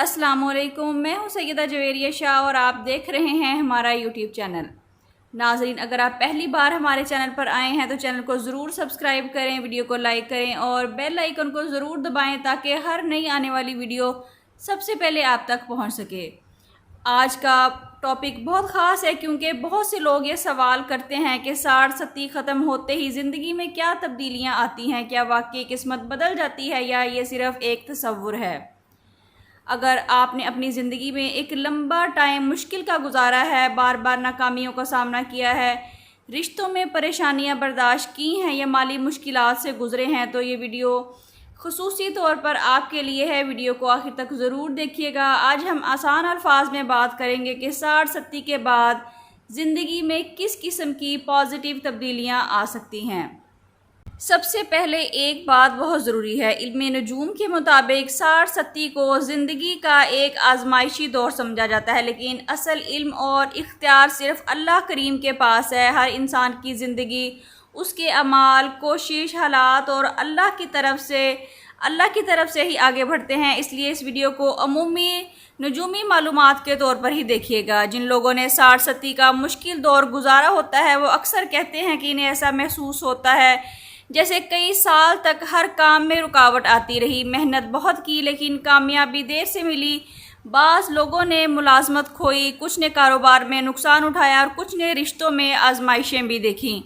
अस्सलाम वालेकुम, मैं हूं सैयदा जवेरिया शाह और आप देख रहे हैं हमारा यूट्यूब चैनल। नाज़रीन, अगर आप पहली बार हमारे चैनल पर आए हैं तो चैनल को ज़रूर सब्सक्राइब करें, वीडियो को लाइक करें और बेल आइकन को ज़रूर दबाएं ताकि हर नई आने वाली वीडियो सबसे पहले आप तक पहुंच सके। आज का टॉपिक बहुत ख़ास है क्योंकि बहुत से लोग ये सवाल करते हैं कि 60-70 ख़त्म होते ही ज़िंदगी में क्या तब्दीलियां आती हैं, क्या वाकई किस्मत बदल जाती है या ये सिर्फ़ एक तसव्वुर है। अगर आपने अपनी ज़िंदगी में एक लंबा टाइम मुश्किल का गुजारा है, बार बार नाकामियों का सामना किया है, रिश्तों में परेशानियां बर्दाश्त की हैं या माली मुश्किलात से गुज़रे हैं, तो ये वीडियो ख़ुसूसी तौर पर आपके लिए है। वीडियो को आखिर तक ज़रूर देखिएगा। आज हम आसान अल्फाज में बात करेंगे कि 60-70 के बाद ज़िंदगी में किस किस्म की पॉजिटिव तब्दीलियां आ सकती हैं। सबसे पहले एक बात बहुत ज़रूरी है। इल्म नजूम के मुताबिक 60-70 को ज़िंदगी का एक आजमाइशी दौर समझा जाता है, लेकिन असल इल्म और इख्तियार सिर्फ़ अल्लाह करीम के पास है। हर इंसान की ज़िंदगी उसके अमाल, कोशिश, हालात और अल्लाह की तरफ से ही आगे बढ़ते हैं। इसलिए इस वीडियो को अमूमी नजूमी मालूमात के तौर पर ही देखिएगा। जिन लोगों ने 60-70 का मुश्किल दौर गुजारा होता है वो अक्सर कहते हैं कि इन्हें ऐसा महसूस होता है जैसे कई साल तक हर काम में रुकावट आती रही। मेहनत बहुत की लेकिन कामयाबी देर से मिली। बाज़ लोगों ने मुलाजमत खोई, कुछ ने कारोबार में नुकसान उठाया और कुछ ने रिश्तों में आजमाइशें भी देखीं।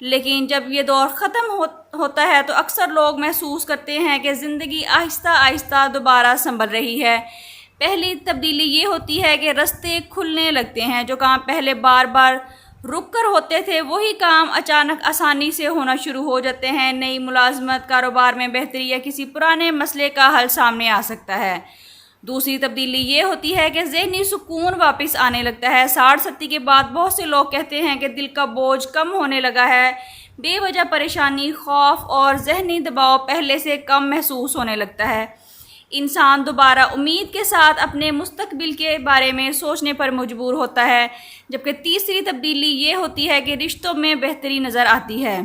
लेकिन जब ये दौर ख़त्म होता है तो अक्सर लोग महसूस करते हैं कि ज़िंदगी आहिस्ता आहिस्ता दोबारा संभल रही है। पहली तब्दीली ये होती है कि रास्ते खुलने लगते हैं। जो काम पहले बार बार रुक कर होते थे वही काम अचानक आसानी से होना शुरू हो जाते हैं। नई मुलाजमत, कारोबार में बेहतरी या किसी पुराने मसले का हल सामने आ सकता है। दूसरी तब्दीली ये होती है कि ज़हनी सुकून वापस आने लगता है। 60-70 के बाद बहुत से लोग कहते हैं कि दिल का बोझ कम होने लगा है। बेवजह परेशानी, खौफ और ज़हनी दबाव पहले से कम महसूस होने लगता है। इंसान दोबारा उम्मीद के साथ अपने मुस्तकबिल के बारे में सोचने पर मजबूर होता है। जबकि तीसरी तब्दीली ये होती है कि रिश्तों में बेहतरी नज़र आती है।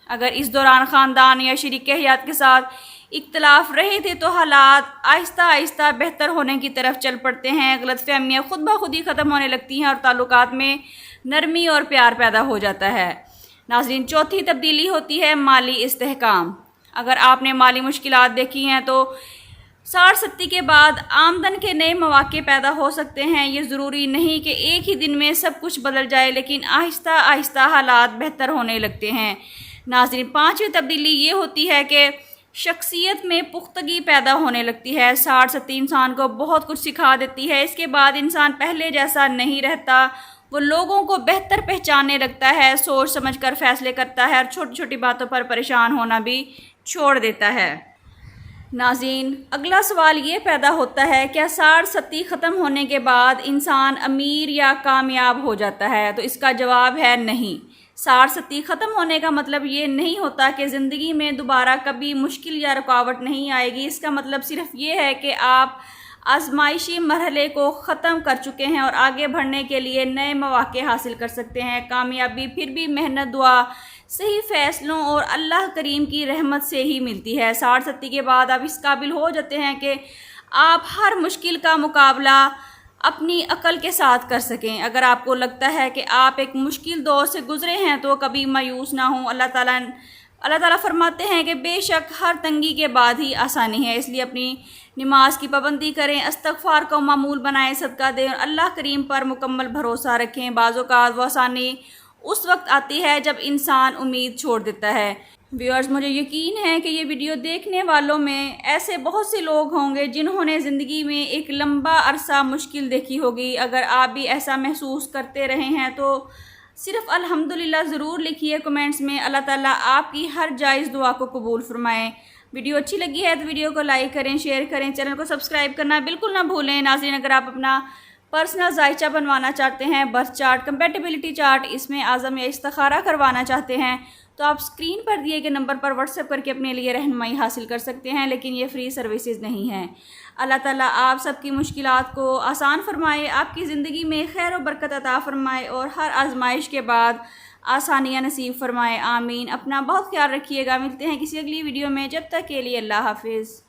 अगर इस दौरान ख़ानदान या शरीक हयात के साथ इख्तलाफ रहे थे तो हालात आहिस्ता आहिस्ता बेहतर होने की तरफ चल पड़ते हैं। गलतफहमियाँ खुद ब खुद ही ख़त्म होने लगती हैं और ताल्लुकात में नरमी और प्यार पैदा हो जाता है। नाज़रीन, चौथी तब्दीली होती है माली इस्तेहकाम। अगर आपने माली मुश्किलात देखी हैं तो 60-70 के बाद आमदन के नए मौके पैदा हो सकते हैं। ये ज़रूरी नहीं कि एक ही दिन में सब कुछ बदल जाए, लेकिन आहिस्ता आहिस्ता हालात बेहतर होने लगते हैं। नाज़रीन, पांचवी तब्दीली ये होती है कि शख्सियत में पुख्तगी पैदा होने लगती है। 60-70 इंसान को बहुत कुछ सिखा देती है। इसके बाद इंसान पहले जैसा नहीं रहता। वो लोगों को बेहतर पहचानने लगता है, सोच समझकर फैसले करता है और छोटी छोटी बातों पर परेशान होना भी छोड़ देता है। नाज़रीन, अगला सवाल ये पैदा होता है, क्या 60-70 ख़त्म होने के बाद इंसान अमीर या कामयाब हो जाता है? तो इसका जवाब है नहीं। 60-70 ख़त्म होने का मतलब ये नहीं होता कि ज़िंदगी में दोबारा कभी मुश्किल या रुकावट नहीं आएगी। इसका मतलब सिर्फ ये है कि आप आजमाइशी मरहले को ख़त्म कर चुके हैं और आगे बढ़ने के लिए नए मौके हासिल कर सकते हैं। कामयाबी फिर भी मेहनत, दुआ, सही फ़ैसलों और अल्लाह करीम की रहमत से ही मिलती है। 60-70 के बाद आप इस काबिल हो जाते हैं कि आप हर मुश्किल का मुकाबला अपनी अकल के साथ कर सकें। अगर आपको लगता है कि आप एक मुश्किल दौर से गुज़रे हैं तो कभी मायूस ना हों। अल्लाह ताला फरमाते हैं कि बेशक हर तंगी के बाद ही आसानी है। इसलिए अपनी नमाज की पाबंदी करें, इस्तग़फ़ार को मामूल बनाएं, सदका दें और अल्लाह करीम पर मुकम्मल भरोसा रखें। बाज़ औक़ात वो आसानी उस वक्त आती है जब इंसान उम्मीद छोड़ देता है। व्यूअर्स, मुझे यकीन है कि ये वीडियो देखने वालों में ऐसे बहुत से लोग होंगे जिन्होंने ज़िंदगी में एक लंबा अरसा मुश्किल देखी होगी। अगर आप भी ऐसा महसूस करते रहे हैं तो सिर्फ़ अल्हम्दुलिल्लाह ज़रूर लिखिए कमेंट्स में। अल्लाह ताला आपकी हर जायज़ दुआ को कबूल फरमाएँ। वीडियो अच्छी लगी है तो वीडियो को लाइक करें, शेयर करें, चैनल को सब्सक्राइब करना बिल्कुल ना भूलें। नाज़रीन, अगर आप अपना पर्सनल जायचा बनवाना चाहते हैं, बर्थ चार्ट, कंपैटिबिलिटी चार्ट, इसमें आज़म या इस्तिखारा करवाना चाहते हैं तो आप स्क्रीन पर दिए गए नंबर पर व्हाट्सएप करके अपने लिए रहनुमाई हासिल कर सकते हैं, लेकिन ये फ्री सर्विसेज नहीं हैं। अल्लाह ताला आप सबकी मुश्किलात को आसान फरमाए, आपकी ज़िंदगी में खैर और बरकत अता फरमाए और हर आजमाइश के बाद आसानियाँ नसीब फरमाए। आमीन। अपना बहुत ख्याल रखिएगा। मिलते हैं किसी अगली वीडियो में। जब तक के लिए अल्लाह हाफिज़।